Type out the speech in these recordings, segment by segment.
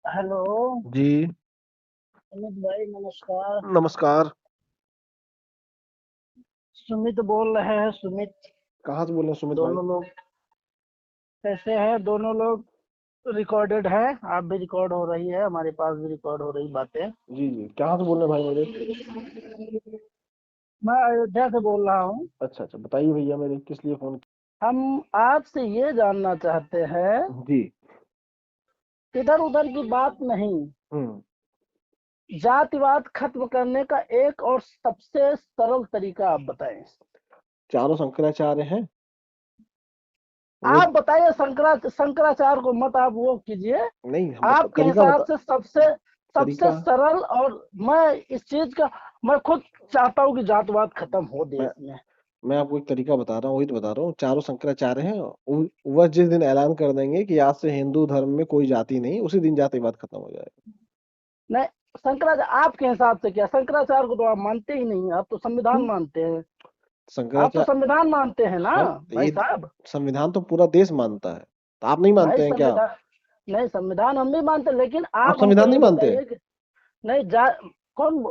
Hello. जी। अमित भाई नमस्कार। नमस्कार। सुमित बोल रहे हैं, सुमित। कहाँ से बोल रहे हैं सुमित भाई? दोनों लोग कैसे हैं? दोनों लोग रिकॉर्डेड है। आप भी रिकॉर्ड हो रही है, हमारे पास भी रिकॉर्ड हो रही बातें। जी जी, कहाँ से बोल रहे हैं भाई मेरे? मैं अयोध्या से बोल रहा हूँ। अच्छा अच्छा, बताइए भैया मेरे किस लिए फोन हम आपसे ये जानना चाहते हैं, जी। इधर उधर की बात नहीं, हम्म। जातिवाद खत्म करने का एक और सबसे सरल तरीका आप बताएं। चारों शंकराचार्य हैं वो। आप बताइए, शंकराचार्य को मत आप वो कीजिए। नहीं, हम आपके तरीका हिसाब बता। से सबसे सबसे तरीका। सरल, और मैं इस चीज का, मैं खुद चाहता हूँ कि जातवाद खत्म हो मैं देश में। मैं आपको एक तरीका बता रहा हूँ, वही तो बता रहा हूँ। चारों शंकराचार्य हैं। वह जिस दिन ऐलान कर देंगे कि आज से हिंदू धर्म में कोई जाति नहीं, उसी दिन जातिवाद खत्म हो जाएगा। नहीं, शंकराचार्य आपके हिसाब से क्या? शंकराचार्य को तो आप मानते ही नहीं, आप तो संविधान क्यों? मानते हैं। आप तो शंकराचार्य। संविधान मानते हैं ना, हम भाई ये साहब। संविधान तो पूरा देश मानता है, तो आप नहीं भाई मानते हैं क्या? संविधान, नहीं संविधान हम भी मानते हैं, लेकिन आप आप हमको संविधान ये नहीं मानते? बताइए कि नहीं कौन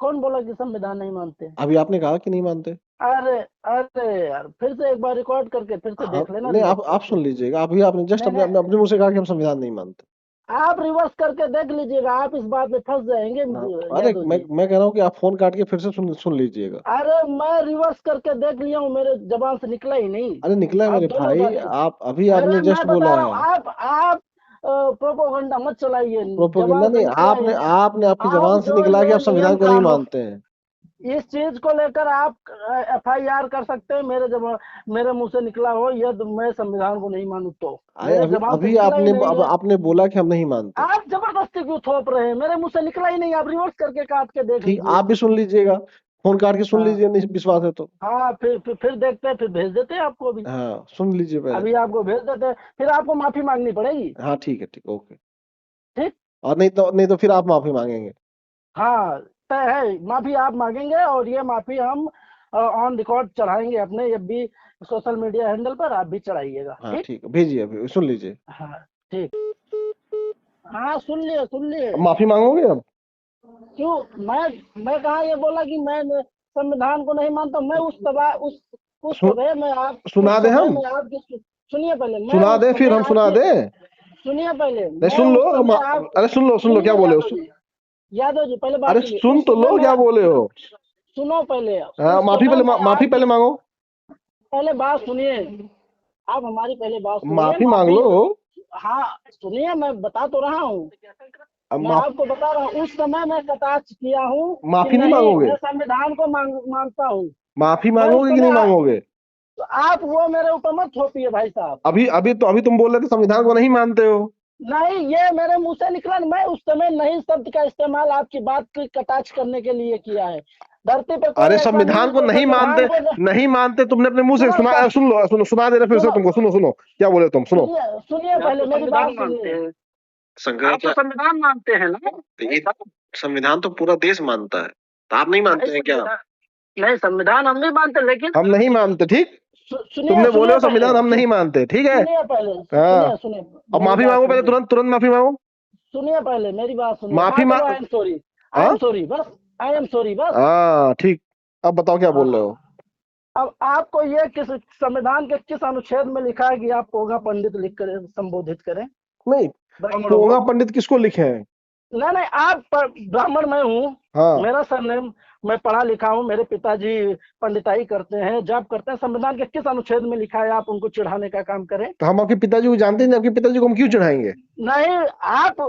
कौन बोला कि संविधान नहीं मानते? अभी आपने कहा कि नहीं मानते। अरे, अरे यार, फिर से एक बार रिकॉर्ड करके फिर से हाँ, देख लेना, नहीं, रिवर्स आप करके। सुन लीजिएगा। अभी आपने जस्ट नहीं अपने अपने नहीं, अपने मुंह से कहा कि हम संविधान नहीं मानते। आप रिवर्स करके देख लीजिएगा, आप इस बात में फंस जाएंगे। हाँ, अरे यादव मैं जी, मैं कह रहा हूँ कि आप फोन काट के फिर से सुन लीजिएगा। अरे मैं रिवर्स करके देख लिया हूँ, मेरे जबान से निकला ही नहीं। अरे निकला है आप मेरे दोनों भाई। बातें, आप अभी आपने अरे जस्ट मैं बता बोला रहा है। हूँ, आप प्रोपोगंडा मत चलाइए। प्रोपोगेंडा जबान से नहीं, निकला ही आपने नहीं। आपने आपकी आप जबान से जो निकला कि ये आप संविधान नियम को नहीं कानून, मानते हैं। इस चीज को लेकर आप FIR कर सकते हैं। मेरे मुंह से निकला हो यदि मैं संविधान को नहीं मानू तो, अरे मेरे अभी जबान से अभी निकला ही आपने नहीं है। आपने बोला कि हम नहीं मानते। आप जबरदस्ती क्यों थोप रहे हैं? मेरे मुंह से निकला ही नहीं, आप रिवर्स करके काट के देख ठीक, लीजिए। आप भी सुन लीजिएगा। फोन काट के सुन हाँ, लीजिए, नहीं विश्वास है तो। हाँ, फिर देखते हैं, फिर भेज देते हैं आपको अभी। हाँ, सुन लीजिए पहले। अभी आपको भेज देते हैं, फिर आपको माफी मांगनी पड़ेगी। हाँ ठीक है, ठीक, ओके। ठीक। और नहीं तो फिर आप माफी मांगेंगे। हाँ, तय है, माफी आप मांगेंगे, और ये माफी हम ऑन रिकॉर्ड चढ़ाएंगे अपने ये भी सोशल मीडिया हैंडल पर, आप भी चढ़ाइएगा। हाँ ठीक। ठीक है, भेजिए, अभी सुन लीजिए। हाँ, ठीक। हाँ, सुन लिए, सुन लिए। अब माफी मांगोगे अब? क्यों? मैं कहा ये बोला कि मैं संविधान को नहीं मानता। मैं उस सुन, समय मैं आप सुना उस दे समय हम। मैं आपकी सुनिए पहले, मैं सुना उस दे, फिर समय हम सुना आपके, दे। सुनिए पहले, नहीं, मैं सुन लो उस समय आप, अरे सुन लो क्या सुनिए बोले हो यादव जी, यादव जी पहले बात अरे सुनिए। सुन उस तो समय लो मैं, क्या बोले हो। सुनो पहले, हाँ, उस समय मैं माफी आपकी, पहले मांगो। पहले बात सुनिए। आप हमारी पहले बात सुनिए, माफी मांग माफी। लो। हाँ, सुनिए, मैं बता तो रहा हूँ। अब मैं आपको बता रहा हूँ, उस समय मैं कटाक्ष किया हूँ कि माफी नहीं नहीं, मांगोगे? मैं संविधान को मानता हूँ। माफी मैं उस मांगोगे कि समय नहीं मांगोगे? तो आप वो मेरे ऊपर मत थोपिए भाई साहब। अभी तुम बोल रहे थे संविधान को नहीं मानते हो। नहीं, ये मेरे मुंह से निकला। मैं उस समय नहीं शब्द का इस्तेमाल आपकी बात की कटाक्ष करने के लिए किया है। धरती पे कोई अरे ऐसा नहीं संविधान है को जो नहीं मानते। संविधान को नहीं मानते तुमने अपने मुंह से सुनो सुना। सर, सुना दे रहे फिर से सुनो, तुमको। सुनो सुनो क्या बोले तुम, सुनो। सुनिए, सुनिए आप पहले तो मेरी संविधान बात मानते सुनिए। हैं। आप तो शंकराचार्य। संविधान मानते हैं ना? तो ये संविधान तो पूरा देश मानता है, तो आप नहीं भाई मानते हैं क्या? संविधान, नहीं संविधान हम नहीं मानते, लेकिन हम नहीं मानते, ठीक। सुनिए, तुमने बोले सुनिए हो पहले, संविधान हम नहीं मानते, ठीक है। सुनिए पहले, हाँ। सुनिए अब मेरी माफी बात मांगो पहले, सुनिए। तुरंत तुरंत माफी मांगो। सुनिए पहले मेरी बात सुनिए। माफी हाँ चलो, मांग। आई एम सॉरी, आई हाँ। एम सॉरी बस, आई एम सॉरी बस। हाँ ठीक। अब बताओ क्या बोल रहे हाँ, हो। अब आपको ये किस संविधान के किस अनुच्छेद में लिखा है कि आप पोगा पंडित लिख कर संबोधित करें नहीं, ब्राह्मणों पोंगा को? पंडित किसको लिखे हैं? नहीं नहीं, ब्राह्मण मैं हूँ, हाँ। मेरा सरनेम, मैं पढ़ा लिखा हूँ, मेरे पिताजी पंडिताई करते हैं, जॉब करते हैं। संविधान के किस अनुच्छेद में लिखा है आप उनको चिढ़ाने का काम करें? तो हम आपके पिताजी को जानते नहीं, आपके पिताजी को हम क्यों चढ़ाएंगे? नहीं, आप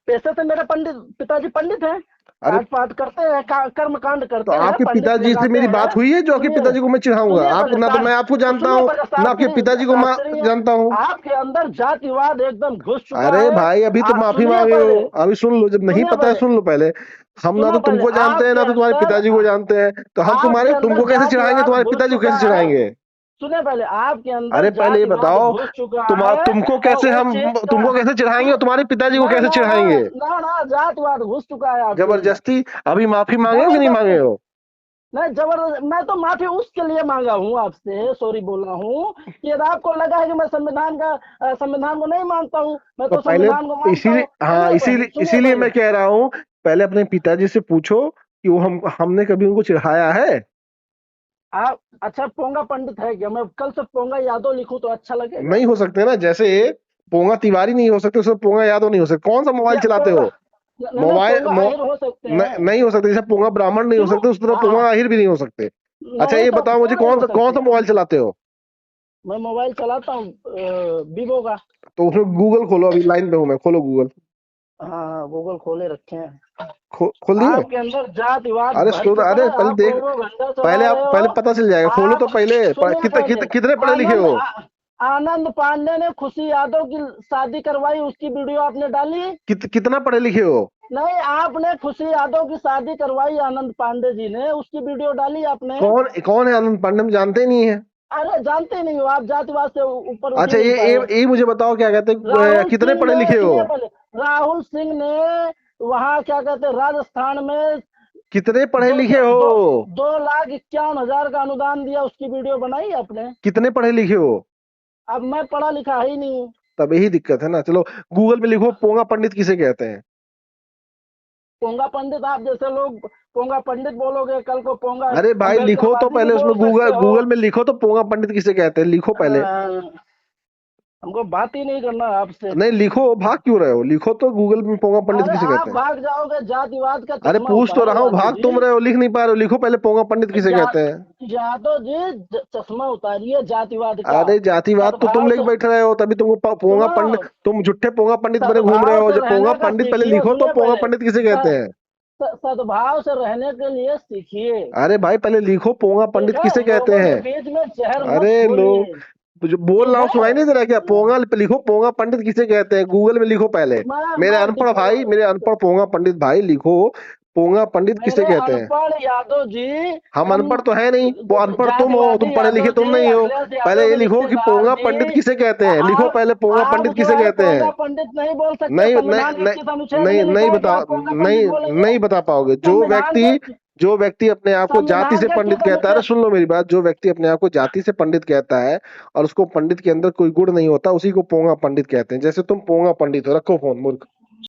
पेशे से मेरे पिताजी पंडित हैं, अरे पाठ पाठ करते हैं, कर्म कांड तो करते हैं, आपके पंडित पिताजी से लगाते मेरी हैं। बात हुई है जो आपके सुनिए, पिताजी को मैं चिढ़ाऊंगा? सुनिए आप पहले ना तो मैं आपको जानता सुनिए हूँ, पहले ना आपके शास्त्री, पिताजी को मैं शास्त्रीय, जानता हूँ। आपके अंदर जातिवाद एकदम घुस चुका अरे है। भाई, अभी तो माफी सुनिए मांगे हो। पहले, अभी सुन लो, जब नहीं सुनिए पता है पहले, सुन लो पहले। हम ना सुनो तो पहले, तुमको जानते हैं, आपके ना तो तुम्हारे अंदर, पिताजी को जानते हैं, तो हम आपके तुम्हारे अंदर तुमको कैसे चिढ़ाएंगे, जातिवाद तुम्हारे घुस पिताजी को चुका कैसे है। चिढ़ाएंगे? सुनिए पहले, आपके अंदर अरे पहले ये जातिवाद बताओ, घुस चुका है, और उस चीज का, तुमको कैसे चिढ़ाएंगे और तुम्हारे पिताजी को ना कैसे ना ना चिढ़ाएंगे? ना ना, जातिवाद घुस चुका है आपके अंदर, जबरदस्ती। अभी माफी मांगे हो कि नहीं मांगे जबरदस्ती। हो? नहीं जबरदस्त, मैं तो माफी उसके लिए मांगा हूँ आपसे, सॉरी बोला हूँ कि यदि आपको लगा है कि मैं संविधान को नहीं मानता हूँ, मैं तो तो पहले संविधान को मानता इसीलिए, हूँ। हाँ इसीलिए सुनिए इसीलिए पहले। मैं कह रहा हूँ, पहले अपने पिताजी से पूछो कि वो हमने कभी उनको चिढ़ाया है? आप अच्छा पोंगा पंडित है क्या? मैं कल से पोंगा यादव लिखूं तो अच्छा लगेगा? नहीं हो सकते ना, जैसे पोंगा तिवारी नहीं हो सकते, उसमें पोंगा यादव नहीं हो सकते। कौन सा मोबाइल या चलाते पोंगा, हो? नहीं नहीं, मोबाइल पोंगा आहिर हो सकते हैं। नहीं हो सकते, जैसे पोंगा ब्राह्मण नहीं हो क्यों? सकते उस तरह हाँ हाँ। पोंगा आहिर भी नहीं हो सकते। अच्छा नहीं ये तो बताओ मुझे, क्यों नहीं हो कौन सकते? सा मोबाइल चलाते हो? मैं मोबाइल चलाता हूँ वीवो का। तो उसमें गूगल खोलो, अभी लाइन पे हूँ मैं, खोलो गूगल। हाँ हाँ, गूगल खोले रखे हैं। खोल दिए? आपके अंदर जातिवाद अरे भर चुका अरे है, पहले आप देख, प्रोपोगंडा चला रहे हो। पहले पता चल जाएगा, खोलो तो आप पहले। सुनिए पहले। कितने पढ़े लिखे आनंद हो? आनंद पांडे ने खुशी यादव की शादी करवाई, उसकी वीडियो आपने डाली? कितना पढ़े लिखे हो? नहीं, आपने खुशी यादव की शादी करवाई आनंद पांडे जी ने, उसकी वीडियो डाली आपने? कौन है आनंद पांडे? हम जानते ही नहीं है। अरे जानते नहीं हो आप, जातिवाद से ऊपर उठ ही अच्छा नहीं पाए। ये मुझे बताओ, क्या कहते हैं, राहुल कितने सिंह पढ़े ने, लिखे हो? सुनिए पहले, राहुल सिंह ने वहाँ क्या कहते हैं राजस्थान में कितने पढ़े दो लिखे दो हो? 2,51,000 का अनुदान दिया, उसकी वीडियो बनाई आपने? कितने पढ़े लिखे हो? अब मैं पढ़ा लिखा है ही नहीं। तब यही दिक्कत है ना। चलो गूगल पे लिखो, पोंगा पंडित किसे कहते हैं। पोंगा पंडित, आप जैसे लोग पोंगा पंडित बोलोगे, कल को पोंगा अरे भाई लिखो तो अम्बेडकरवादी भी पहले, उसमें बोल सकते हो। गूगल में लिखो तो पोंगा पंडित किसे कहते हैं, लिखो पहले। हमको बात ही नहीं करना आपसे। नहीं लिखो, भाग क्यों रहे हो? लिखो तो गूगल में पोंगा पंडित अरे किसे आप कहते हैं। भाग जाओगे, जातिवाद का अरे चश्मा पूछ होता तो है रहा हूँ, यादव भाग तुम जी। रहे हो, लिख नहीं पा रहे हो। लिखो पहले, पोंगा पंडित किसे जा, कहते हैं। यादव जी चश्मा उतारिए जातिवाद का। अरे जातिवाद तो तुम सद्भाव लेके से बैठ रहे हो, तभी तुमको पोंगा सुनो, पंडित, तुम झूठे पोंगा पंडित बने घूम रहे सद्भाव हो। से जब पोंगा रहने का पंडित, पहले सीखिए, लिखो तो सुनिए पोंगा पहले। पंडित किसे कहते हैं। सद्भाव से रहने के लिए सीखिए। अरे भाई पहले लिखो, पोंगा ठीक पंडित है, किसे कहते लोगों के हैं। बीच में जहर मत अरे घोलिए। लोग, जो बोल रहा ठीक हूँ सुनाई है। नहीं दे रहा क्या? पोंगा पे लिखो, पोंगा पंडित किसे कहते हैं, गूगल में लिखो पहले। मेरे मैं अनपढ़ भाई, मेरे अनपढ़ पोंगा पंडित भाई, लिखो पोंगा पंडित किसे मेरे कहते हैं। अनपढ़ यादव जी, हम हम अनपढ़ तो है नहीं, वो अनपढ़ तुम हो, तुम जातिवादी पढ़े लिखे यादव तुम जी, नहीं हो। अखिलेश पहले यादव ये के लिखो कि रिश्तेदार पोंगा पंडित जी। किसे कहते हैं, लिखो पहले पोंगा आप पंडित जो किसे है कहते हैं। पोंगा पंडित नहीं बोल सकते, नहीं संविधान के नहीं किस अनुच्छेद में लिखा नहीं है कि बता, आप पोंगा पंडित बोलेंगे? नहीं बता पाओगे। संविधान के जो व्यक्ति अपने आप को जाति संविधान से के पंडित किस कहता है, अरे अनुच्छेद? सुन लो मेरी बात, जो व्यक्ति अपने आप को जाति से पंडित कहता है और उसको पंडित के अंदर कोई गुण नहीं होता, उसी को पोंगा पंडित कहते हैं। जैसे तुम पोंगा पंडित हो, रखो फोन मूर्ख।